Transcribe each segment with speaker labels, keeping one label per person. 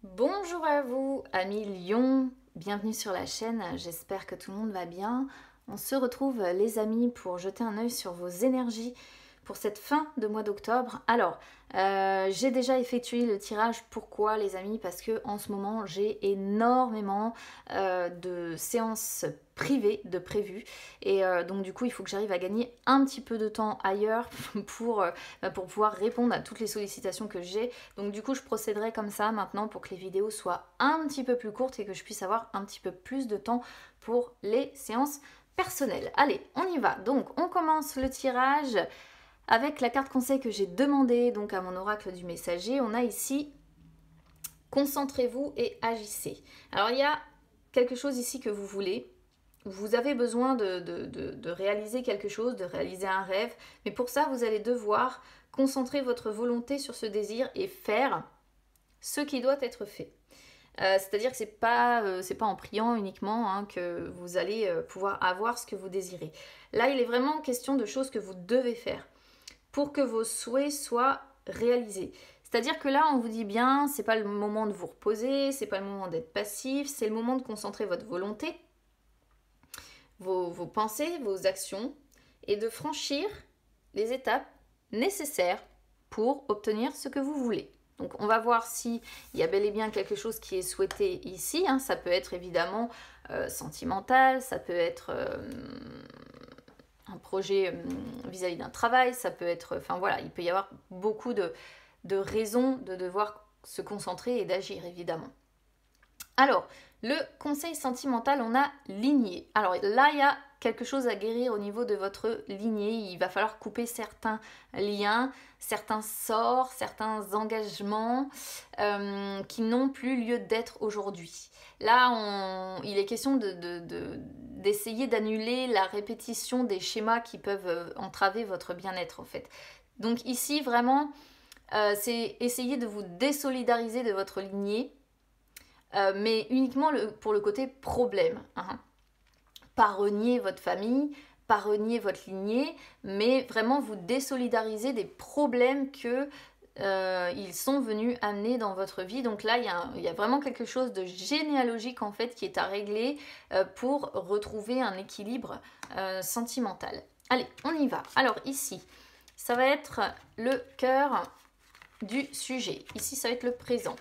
Speaker 1: Bonjour à vous, amis Lion, bienvenue sur la chaîne, j'espère que tout le monde va bien. On se retrouve les amis pour jeter un œil sur vos énergies pour cette fin de mois d'octobre. Alors, j'ai déjà effectué le tirage, pourquoi les amis? Parce que en ce moment j'ai énormément de séances privées de prévues et donc du coup il faut que j'arrive à gagner un petit peu de temps ailleurs pour pouvoir répondre à toutes les sollicitations que j'ai. Donc du coup je procéderai comme ça maintenant pour que les vidéos soient un petit peu plus courtes et que je puisse avoir un petit peu plus de temps pour les séances personnelles. Allez, on y va. Donc on commence le tirage avec la carte conseil que j'ai demandé donc à mon oracle du messager. On a ici concentrez-vous et agissez. Alors il y a quelque chose ici que vous voulez. Vous avez besoin de réaliser quelque chose, de réaliser un rêve, mais pour ça vous allez devoir concentrer votre volonté sur ce désir et faire ce qui doit être fait. C'est-à-dire que c'est pas en priant uniquement hein, que vous allez pouvoir avoir ce que vous désirez. Là, il est vraiment question de choses que vous devez faire pour que vos souhaits soient réalisés. C'est-à-dire que là, on vous dit bien, c'est pas le moment de vous reposer, c'est pas le moment d'être passif, c'est le moment de concentrer votre volonté, vos pensées, vos actions, et de franchir les étapes nécessaires pour obtenir ce que vous voulez. Donc on va voir s'il y a bel et bien quelque chose qui est souhaité ici. Hein. Ça peut être évidemment sentimental, ça peut être un projet vis-à-vis d'un travail, ça peut être... Enfin voilà, il peut y avoir beaucoup de raisons de devoir se concentrer et d'agir évidemment. Alors, le conseil sentimental, on a lignée. Alors là, il y a quelque chose à guérir au niveau de votre lignée. Il va falloir couper certains liens, certains sorts, certains engagements qui n'ont plus lieu d'être aujourd'hui. Là, il est question d'essayer d'annuler la répétition des schémas qui peuvent entraver votre bien-être en fait. Donc ici, vraiment, c'est essayer de vous désolidariser de votre lignée. Mais uniquement pour le côté problème. Hein. Pas renier votre famille, pas renier votre lignée, mais vraiment vous désolidariser des problèmes que ils sont venus amener dans votre vie. Donc là, il y a vraiment quelque chose de généalogique en fait qui est à régler pour retrouver un équilibre sentimental. Allez, on y va. Alors ici, ça va être le cœur du sujet. Ici, ça va être le présent.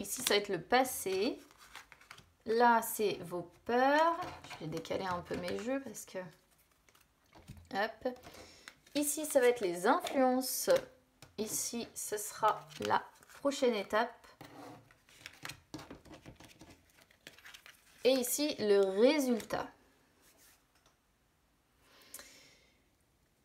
Speaker 1: Ici, ça va être le passé. Là, c'est vos peurs. Je vais décaler un peu mes jeux parce que... Hop. Ici, ça va être les influences. Ici, ce sera la prochaine étape. Et ici, le résultat.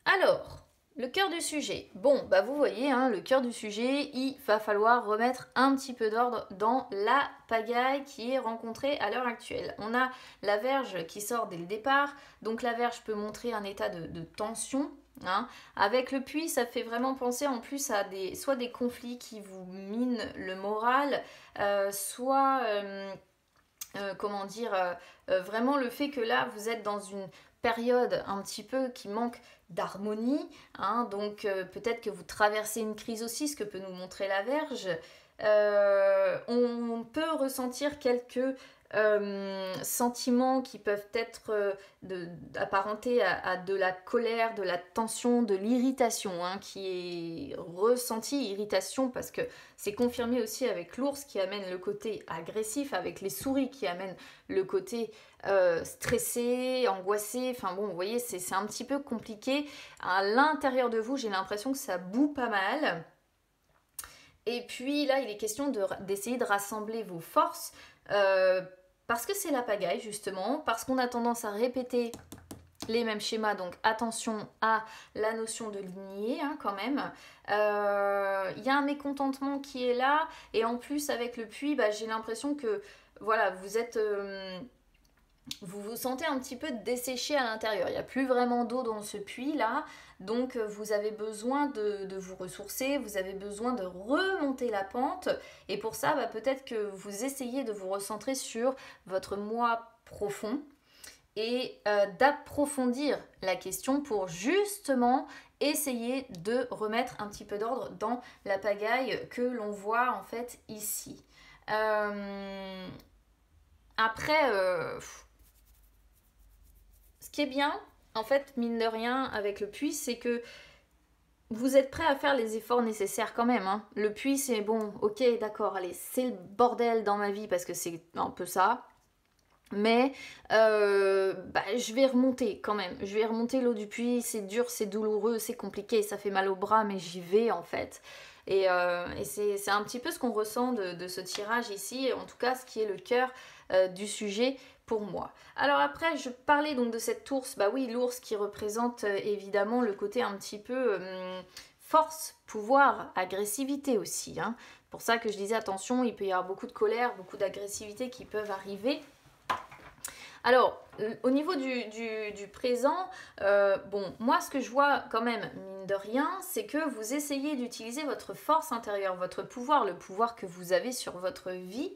Speaker 1: Alors... Le cœur du sujet. Bon, bah vous voyez, hein, le cœur du sujet, il va falloir remettre un petit peu d'ordre dans la pagaille qui est rencontrée à l'heure actuelle. On a la Vierge qui sort dès le départ, donc la Vierge peut montrer un état de tension. Hein. Avec le puits, ça fait vraiment penser en plus à soit des conflits qui vous minent le moral, soit... comment dire, vraiment le fait que là vous êtes dans une période un petit peu qui manque d'harmonie, hein, donc peut-être que vous traversez une crise aussi, ce que peut nous montrer la Vierge. On peut ressentir quelques sentiments qui peuvent être apparentés à de la colère, de la tension, de l'irritation, hein, qui est ressentie, irritation, parce que c'est confirmé aussi avec l'ours qui amène le côté agressif, avec les souris qui amènent le côté stressé, angoissé, enfin bon, vous voyez, c'est un petit peu compliqué. À l'intérieur de vous, j'ai l'impression que ça boue pas mal. Et puis là, il est question d'essayer de rassembler vos forces, parce que c'est la pagaille justement, parce qu'on a tendance à répéter les mêmes schémas, donc attention à la notion de lignée hein, quand même. Il y a un mécontentement qui est là, et en plus avec le puits, bah, j'ai l'impression que voilà, vous vous sentez un petit peu desséché à l'intérieur. Il n'y a plus vraiment d'eau dans ce puits là, donc vous avez besoin de vous ressourcer, vous avez besoin de remonter la pente, et pour ça, bah, peut-être que vous essayez de vous recentrer sur votre moi profond, et d'approfondir la question pour justement essayer de remettre un petit peu d'ordre dans la pagaille que l'on voit en fait ici. Après, ce qui est bien, en fait, mine de rien, avec le puits, c'est que vous êtes prêt à faire les efforts nécessaires quand même. Hein. Le puits, c'est bon, ok, d'accord, allez, c'est le bordel dans ma vie parce que c'est un peu ça. Mais je vais remonter quand même. Je vais remonter l'eau du puits, c'est dur, c'est douloureux, c'est compliqué, ça fait mal au bras, mais j'y vais en fait. Et c'est un petit peu ce qu'on ressent de ce tirage ici, en tout cas ce qui est le cœur du sujet pour moi. Alors après, je parlais donc de cette ours, bah oui, l'ours qui représente évidemment le côté un petit peu force, pouvoir, agressivité aussi. Hein. Pour ça que je disais attention, il peut y avoir beaucoup de colère, beaucoup d'agressivité qui peuvent arriver. Alors, au niveau du présent, bon, moi ce que je vois quand même, mine de rien, c'est que vous essayez d'utiliser votre force intérieure, votre pouvoir, le pouvoir que vous avez sur votre vie,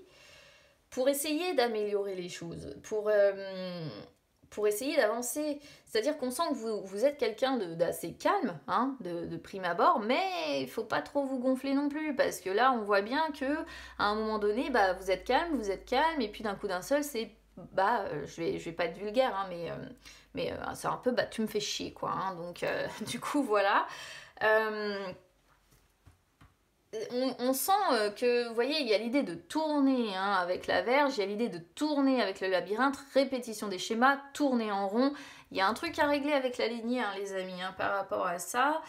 Speaker 1: pour essayer d'améliorer les choses, pour essayer d'avancer. C'est-à-dire qu'on sent que vous êtes quelqu'un d'assez calme, hein, de prime abord, mais il ne faut pas trop vous gonfler non plus, parce que là, on voit bien que à un moment donné, bah, vous êtes calme, et puis d'un coup d'un seul, c'est je vais pas être vulgaire, hein, mais c'est un peu, tu me fais chier, quoi. Hein, donc, du coup, voilà. On sent que, vous voyez, il y a l'idée de tourner hein, avec la verge, il y a l'idée de tourner avec le labyrinthe, répétition des schémas, tourner en rond. Il y a un truc à régler avec la lignée, hein, les amis, hein, par rapport à ça.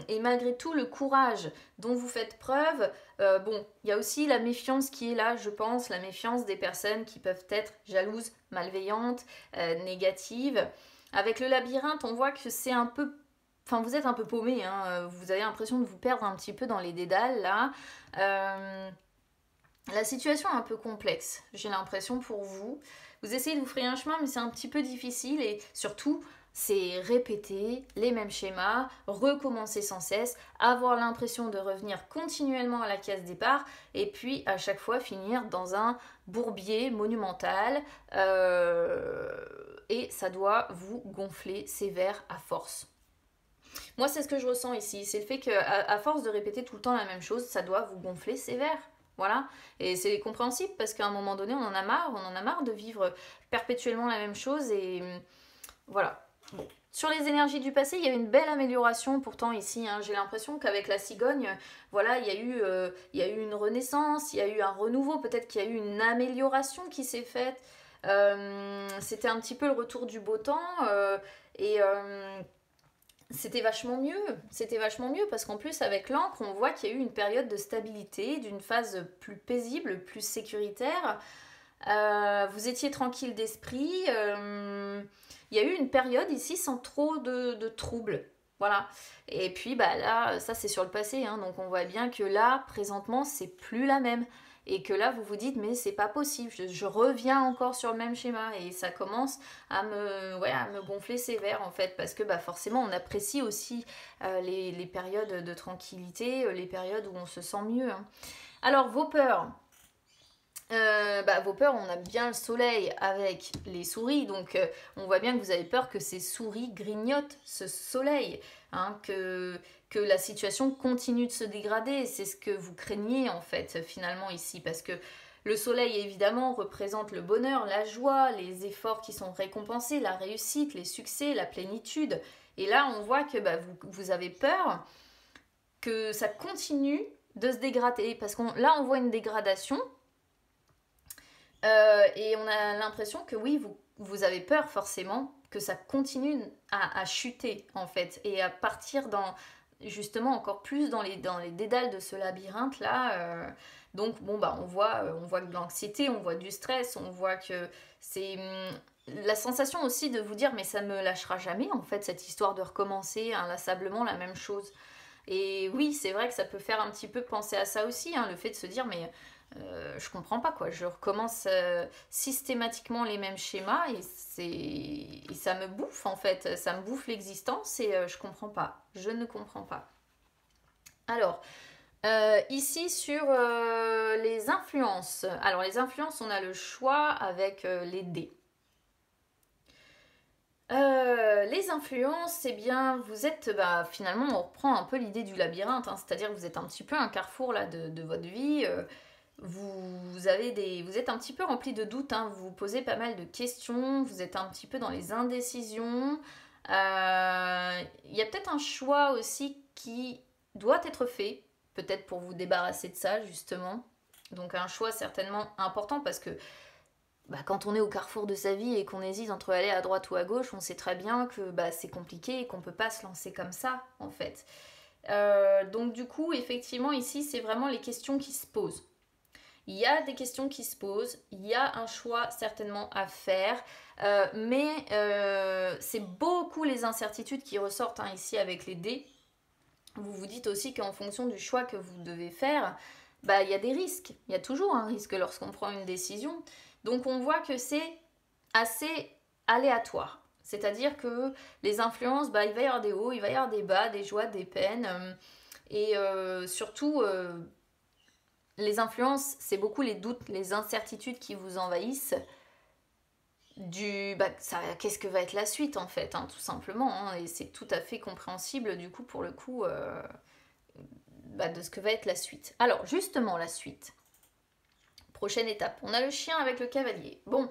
Speaker 1: Et malgré tout, le courage dont vous faites preuve, bon, il y a aussi la méfiance qui est là, je pense, la méfiance des personnes qui peuvent être jalouses, malveillantes, négatives. Avec le labyrinthe, on voit que c'est un peu... Enfin, vous êtes un peu paumé, hein, vous avez l'impression de vous perdre un petit peu dans les dédales, là. La situation est un peu complexe, j'ai l'impression pour vous. Vous essayez de vous frayer un chemin, mais c'est un petit peu difficile et surtout, c'est répéter les mêmes schémas, recommencer sans cesse, avoir l'impression de revenir continuellement à la case départ et puis à chaque fois finir dans un bourbier monumental et ça doit vous gonfler sévère à force. Moi, c'est ce que je ressens ici. C'est le fait qu'à force de répéter tout le temps la même chose, ça doit vous gonfler sévère. Voilà. Et c'est compréhensible parce qu'à un moment donné, on en a marre de vivre perpétuellement la même chose et voilà. Bon. Sur les énergies du passé, il y a eu une belle amélioration pourtant ici. Hein. J'ai l'impression qu'avec la cigogne, voilà, il y a eu une renaissance, il y a eu un renouveau, peut-être qu'il y a eu une amélioration qui s'est faite. C'était un petit peu le retour du beau temps et c'était vachement mieux parce qu'en plus avec l'encre on voit qu'il y a eu une période de stabilité, d'une phase plus paisible, plus sécuritaire, vous étiez tranquille d'esprit, il y a eu une période ici sans trop de troubles, voilà, et puis bah là ça c'est sur le passé, hein, donc on voit bien que là présentement c'est plus la même, et que là vous vous dites mais c'est pas possible, je reviens encore sur le même schéma et ça commence à me gonfler sévère en fait parce que bah, forcément on apprécie aussi les périodes de tranquillité, les périodes où on se sent mieux. Hein. Alors vos peurs, vos peurs, on a bien le soleil avec les souris, donc on voit bien que vous avez peur que ces souris grignotent ce soleil, hein, que la situation continue de se dégrader. C'est ce que vous craignez en fait finalement ici, parce que le soleil évidemment représente le bonheur, la joie, les efforts qui sont récompensés, la réussite, les succès, la plénitude. Et là on voit que vous avez peur que ça continue de se dégrader, parce que là on voit une dégradation. Et on a l'impression que oui, vous avez peur forcément que ça continue à chuter en fait et à partir dans justement encore plus dans les dédales de ce labyrinthe là. Donc bon bah on voit de l'anxiété, on voit du stress, on voit que c'est la sensation aussi de vous dire mais ça me lâchera jamais en fait cette histoire de recommencer inlassablement la même chose. Et oui, c'est vrai que ça peut faire un petit peu penser à ça aussi, hein, le fait de se dire mais je comprends pas quoi, je recommence systématiquement les mêmes schémas et ça me bouffe en fait, ça me bouffe l'existence et je comprends pas, je ne comprends pas. Alors, ici sur les influences, alors les influences on a le choix avec les dés. Les influences, eh bien, vous êtes, finalement, on reprend un peu l'idée du labyrinthe, hein, c'est-à-dire que vous êtes un petit peu un carrefour là de votre vie. Vous êtes un petit peu rempli de doutes, hein, vous vous posez pas mal de questions, vous êtes un petit peu dans les indécisions. Il y a peut-être un choix aussi qui doit être fait, peut-être pour vous débarrasser de ça, justement. Donc un choix certainement important parce que quand on est au carrefour de sa vie et qu'on hésite entre aller à droite ou à gauche, on sait très bien que c'est compliqué et qu'on peut pas se lancer comme ça, en fait. Donc du coup, effectivement, ici, c'est vraiment les questions qui se posent. Il y a des questions qui se posent, il y a un choix certainement à faire, mais c'est beaucoup les incertitudes qui ressortent, hein, ici avec les dés. Vous vous dites aussi qu'en fonction du choix que vous devez faire, il y a des risques. Il y a toujours un risque lorsqu'on prend une décision. Donc on voit que c'est assez aléatoire. C'est-à-dire que les influences, il va y avoir des hauts, il va y avoir des bas, des joies, des peines. Et surtout, les influences, c'est beaucoup les doutes, les incertitudes qui vous envahissent. Qu'est-ce que va être la suite en fait, hein, tout simplement. Hein, et c'est tout à fait compréhensible du coup pour le coup de ce que va être la suite. Alors justement la suite. Prochaine étape. On a le chien avec le cavalier. Bon.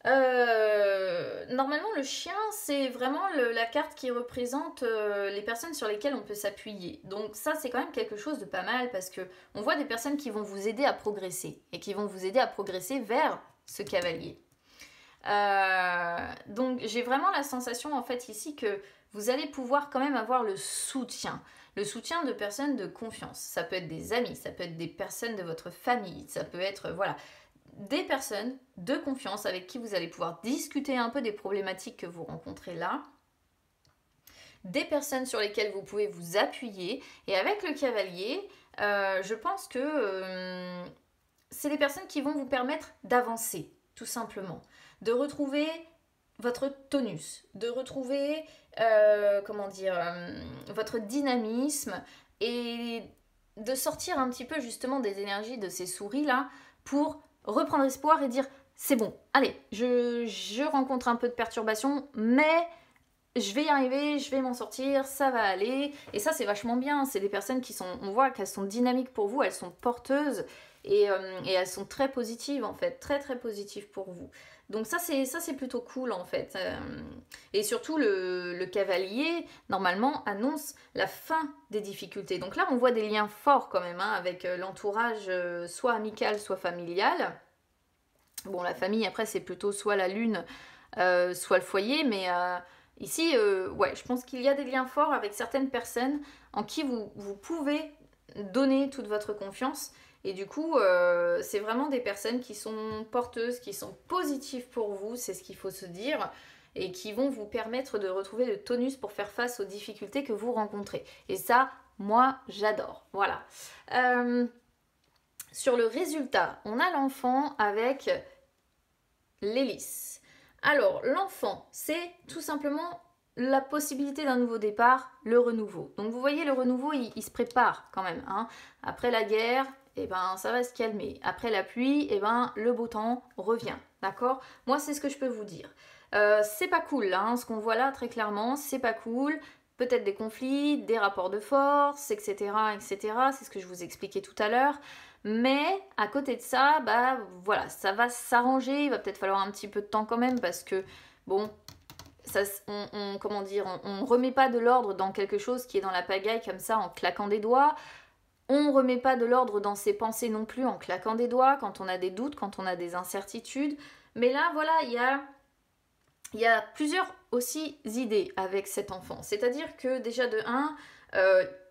Speaker 1: Normalement, le chien, c'est vraiment la carte qui représente les personnes sur lesquelles on peut s'appuyer. Donc ça, c'est quand même quelque chose de pas mal parce que on voit des personnes qui vont vous aider à progresser et qui vont vous aider à progresser vers ce cavalier. Donc j'ai vraiment la sensation en fait ici que vous allez pouvoir quand même avoir le soutien de personnes de confiance. Ça peut être des amis, ça peut être des personnes de votre famille, ça peut être voilà des personnes de confiance avec qui vous allez pouvoir discuter un peu des problématiques que vous rencontrez là, des personnes sur lesquelles vous pouvez vous appuyer. Et avec le cavalier, je pense que c'est des personnes qui vont vous permettre d'avancer, tout simplement, de retrouver votre tonus, de retrouver votre dynamisme et de sortir un petit peu justement des énergies de ces souris là pour reprendre espoir et dire c'est bon, allez, je rencontre un peu de perturbation, mais je vais y arriver, je vais m'en sortir, ça va aller. Et ça, c'est vachement bien. C'est des personnes qui sont, on voit qu'elles sont dynamiques pour vous, elles sont porteuses et elles sont très positives en fait, très très positives pour vous. Donc ça c'est plutôt cool en fait. Et surtout le cavalier normalement annonce la fin des difficultés. Donc là on voit des liens forts quand même hein, avec l'entourage soit amical soit familial. Bon la famille après c'est plutôt soit la lune soit le foyer mais ici ouais je pense qu'il y a des liens forts avec certaines personnes en qui vous pouvez donner toute votre confiance. Et du coup, c'est vraiment des personnes qui sont porteuses, qui sont positives pour vous, c'est ce qu'il faut se dire, et qui vont vous permettre de retrouver le tonus pour faire face aux difficultés que vous rencontrez. Et ça, moi, j'adore. Voilà. Sur le résultat, on a l'enfant avec l'hélice. Alors, l'enfant, c'est tout simplement la possibilité d'un nouveau départ, le renouveau. Donc vous voyez, le renouveau, il se prépare quand même. Hein. Après la guerre, ça va se calmer. Après la pluie, le beau temps revient. D'accord? Moi, c'est ce que je peux vous dire. C'est pas cool, hein, ce qu'on voit là, très clairement, c'est pas cool. Peut-être des conflits, des rapports de force, etc., etc. C'est ce que je vous expliquais tout à l'heure. Mais à côté de ça, voilà, ça va s'arranger. Il va peut-être falloir un petit peu de temps quand même parce que, bon, on remet pas de l'ordre dans quelque chose qui est dans la pagaille comme ça en claquant des doigts. On remet pas de l'ordre dans ses pensées non plus en claquant des doigts quand on a des doutes, quand on a des incertitudes. Mais là, voilà, il y a plusieurs aussi idées avec cet enfant. C'est-à-dire que déjà de 1,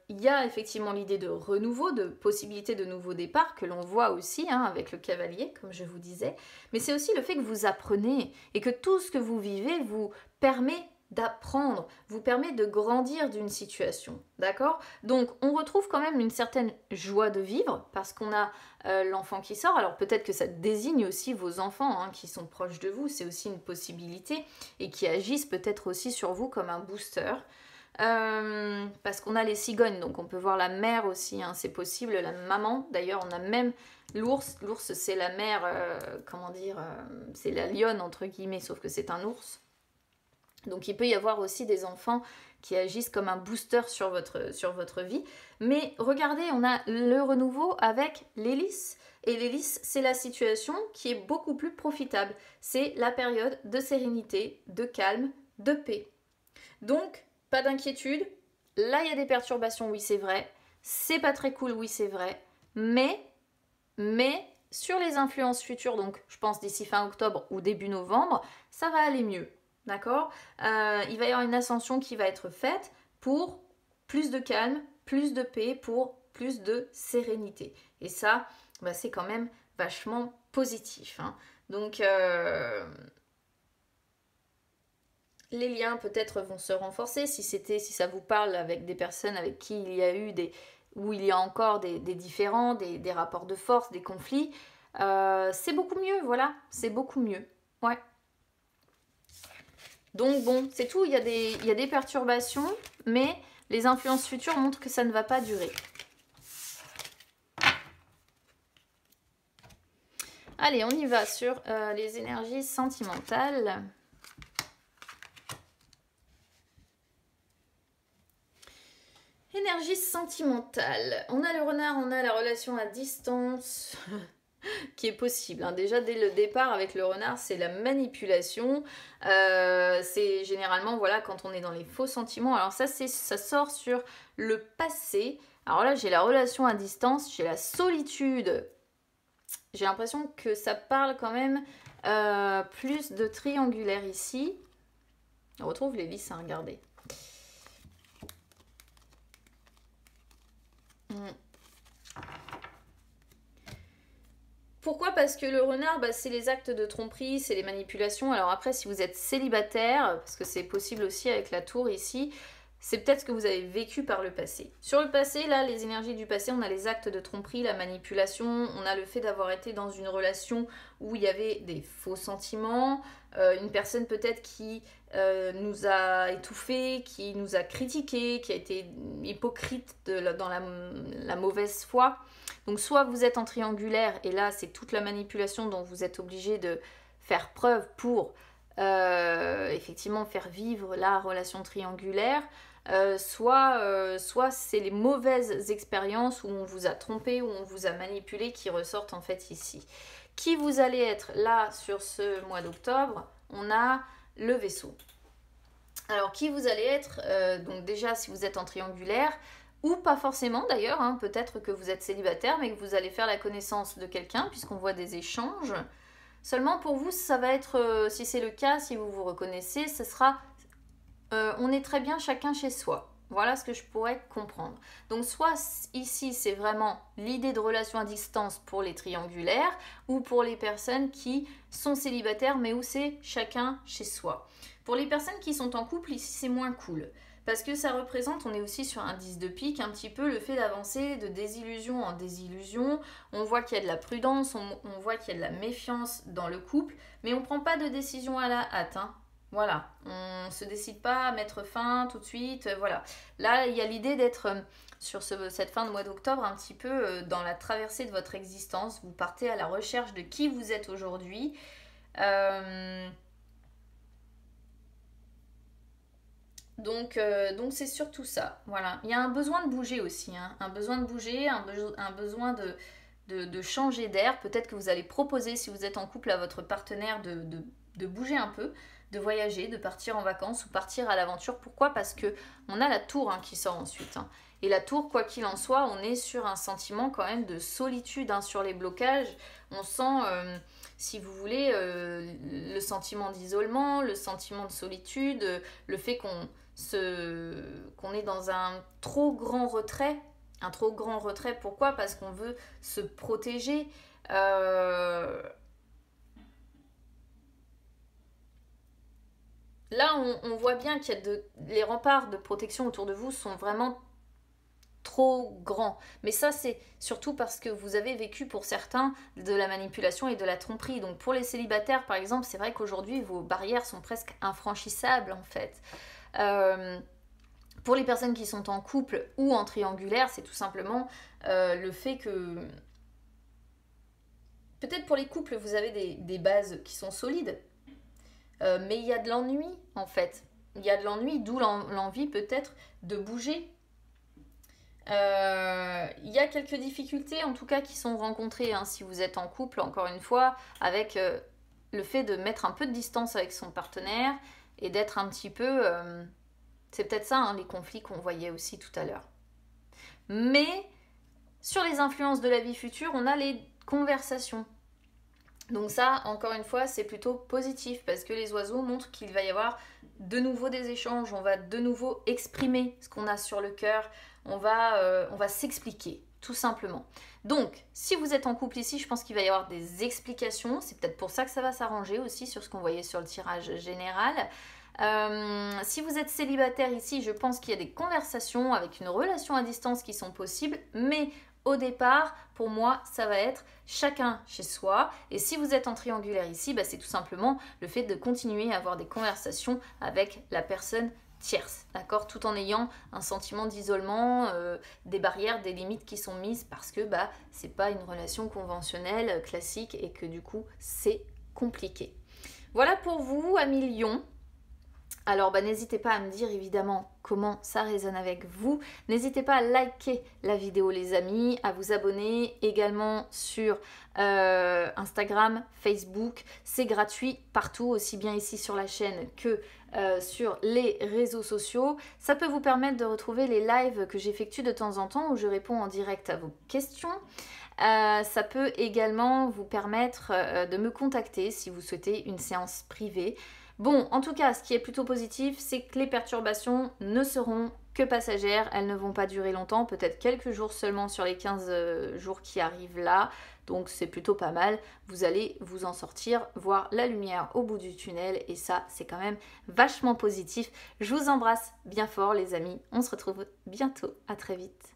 Speaker 1: il y a effectivement l'idée de renouveau, de possibilité de nouveau départ que l'on voit aussi hein, avec le cavalier, comme je vous disais. Mais c'est aussi le fait que vous apprenez et que tout ce que vous vivez vous permet d'apprendre, vous permet de grandir d'une situation, d'accord? Donc on retrouve quand même une certaine joie de vivre parce qu'on a l'enfant qui sort. Alors peut-être que ça désigne aussi vos enfants hein, qui sont proches de vous, c'est aussi une possibilité et qui agissent peut-être aussi sur vous comme un booster. Parce qu'on a les cigognes, donc on peut voir la mère aussi, hein, c'est possible, la maman. D'ailleurs, on a même l'ours. L'ours, c'est la mère, c'est la lionne entre guillemets, sauf que c'est un ours. Donc il peut y avoir aussi des enfants qui agissent comme un booster sur votre vie. Mais regardez, on a le renouveau avec l'hélice. Et l'hélice, c'est la situation qui est beaucoup plus profitable. C'est la période de sérénité, de calme, de paix. Donc, pas d'inquiétude. Là, il y a des perturbations, oui, c'est vrai. C'est pas très cool, oui, c'est vrai. Mais, sur les influences futures, donc je pense d'ici fin octobre ou début novembre, ça va aller mieux. D'accord? Il va y avoir une ascension qui va être faite pour plus de calme, plus de paix, pour plus de sérénité. Et ça, bah, c'est quand même vachement positif. Hein. Donc, les liens peut-être vont se renforcer si ça vous parle avec des personnes avec qui il y a eu où il y a encore des différends, des rapports de force, des conflits. C'est beaucoup mieux, voilà, c'est beaucoup mieux. Ouais. Donc bon, c'est tout, il y a des perturbations, mais les influences futures montrent que ça ne va pas durer. Allez, on y va sur les énergies sentimentales. Énergie sentimentale. On a le renard, on a la relation à distance qui est possible. Hein. Déjà, dès le départ, avec le renard, c'est la manipulation. C'est généralement, voilà, quand on est dans les faux sentiments. Alors ça sort sur le passé. Alors là, j'ai la relation à distance, j'ai la solitude. J'ai l'impression que ça parle quand même plus de triangulaire ici. On retrouve les vis à regarder. Pourquoi? Parce que le renard, bah, c'est les actes de tromperie, c'est les manipulations. Alors après, si vous êtes célibataire, parce que c'est possible aussi avec la tour ici, c'est peut-être ce que vous avez vécu par le passé. Sur le passé, là, les énergies du passé, on a les actes de tromperie, la manipulation, on a le fait d'avoir été dans une relation où il y avait des faux sentiments, une personne peut-être qui nous a étouffés, qui nous a critiqués, qui a été hypocrite dans la mauvaise foi. Donc soit vous êtes en triangulaire et là c'est toute la manipulation dont vous êtes obligé de faire preuve pour effectivement faire vivre la relation triangulaire, soit c'est les mauvaises expériences où on vous a trompé, où on vous a manipulé qui ressortent en fait ici. Qui vous allez être là sur ce mois d'octobre? On a le vaisseau. Alors qui vous allez être, donc déjà si vous êtes en triangulaire, ou pas forcément d'ailleurs, hein, peut-être que vous êtes célibataire mais que vous allez faire la connaissance de quelqu'un puisqu'on voit des échanges. Seulement pour vous, ça va être, si c'est le cas, si vous vous reconnaissez, ce sera on est très bien chacun chez soi. Voilà ce que je pourrais comprendre. Donc soit ici c'est vraiment l'idée de relation à distance pour les triangulaires ou pour les personnes qui sont célibataires mais où c'est chacun chez soi. Pour les personnes qui sont en couple, ici c'est moins cool. Parce que ça représente, on est aussi sur un 10 de pique, un petit peu le fait d'avancer de désillusion en désillusion. On voit qu'il y a de la prudence, on voit qu'il y a de la méfiance dans le couple, mais on ne prend pas de décision à la hâte. Hein. Voilà, on ne se décide pas à mettre fin tout de suite. Voilà. Là, il y a l'idée d'être sur cette fin de mois d'octobre un petit peu dans la traversée de votre existence. Vous partez à la recherche de qui vous êtes aujourd'hui. Donc c'est surtout ça, voilà. Il y a un besoin de bouger aussi, hein. Un besoin de bouger, un besoin de changer d'air. Peut-être que vous allez proposer, si vous êtes en couple, à votre partenaire de bouger un peu, de voyager, de partir en vacances ou partir à l'aventure. Pourquoi? Parce que on a la tour hein, qui sort ensuite. Hein. Et la tour, quoi qu'il en soit, on est sur un sentiment quand même de solitude hein, sur les blocages. On sent, si vous voulez, le sentiment d'isolement, le sentiment de solitude, le fait qu'on est dans un trop grand retrait. Un trop grand retrait, pourquoi? Parce qu'on veut se protéger. Là, on voit bien qu'il y a les remparts de protection autour de vous sont vraiment trop grands. Mais ça, c'est surtout parce que vous avez vécu pour certains de la manipulation et de la tromperie. Donc pour les célibataires, par exemple, c'est vrai qu'aujourd'hui, vos barrières sont presque infranchissables, en fait. Pour les personnes qui sont en couple ou en triangulaire, c'est tout simplement le fait que... Peut-être pour les couples, vous avez des bases qui sont solides. Mais il y a de l'ennui, en fait. il y a de l'ennui, d'où l'envie peut-être de bouger. Il y a quelques difficultés en tout cas qui sont rencontrées hein, si vous êtes en couple, encore une fois, avec le fait de mettre un peu de distance avec son partenaire et d'être un petit peu... c'est peut-être ça hein, les conflits qu'on voyait aussi tout à l'heure. Mais sur les influences de la vie future, on a les conversations. Donc ça, encore une fois, c'est plutôt positif parce que les oiseaux montrent qu'il va y avoir de nouveau des échanges, on va de nouveau exprimer ce qu'on a sur le cœur, on va s'expliquer, tout simplement. Donc, si vous êtes en couple ici, je pense qu'il va y avoir des explications, c'est peut-être pour ça que ça va s'arranger aussi sur ce qu'on voyait sur le tirage général. Si vous êtes célibataire ici, je pense qu'il y a des conversations avec une relation à distance qui sont possibles, mais au départ, pour moi, ça va être chacun chez soi. Et si vous êtes en triangulaire ici, bah, c'est tout simplement le fait de continuer à avoir des conversations avec la personne tierce, d'accord, tout en ayant un sentiment d'isolement, des barrières, des limites qui sont mises parce que bah, c'est pas une relation conventionnelle, classique et que du coup, c'est compliqué. Voilà pour vous, amis Lion. Alors bah, n'hésitez pas à me dire évidemment comment ça résonne avec vous. N'hésitez pas à liker la vidéo les amis, à vous abonner également sur Instagram, Facebook. C'est gratuit partout, aussi bien ici sur la chaîne que sur les réseaux sociaux. Ça peut vous permettre de retrouver les lives que j'effectue de temps en temps où je réponds en direct à vos questions. Ça peut également vous permettre de me contacter si vous souhaitez une séance privée. Bon, en tout cas, ce qui est plutôt positif, c'est que les perturbations ne seront que passagères. Elles ne vont pas durer longtemps, peut-être quelques jours seulement sur les 15 jours qui arrivent là. Donc c'est plutôt pas mal. Vous allez vous en sortir, voir la lumière au bout du tunnel. Et ça, c'est quand même vachement positif. Je vous embrasse bien fort les amis. On se retrouve bientôt. À très vite.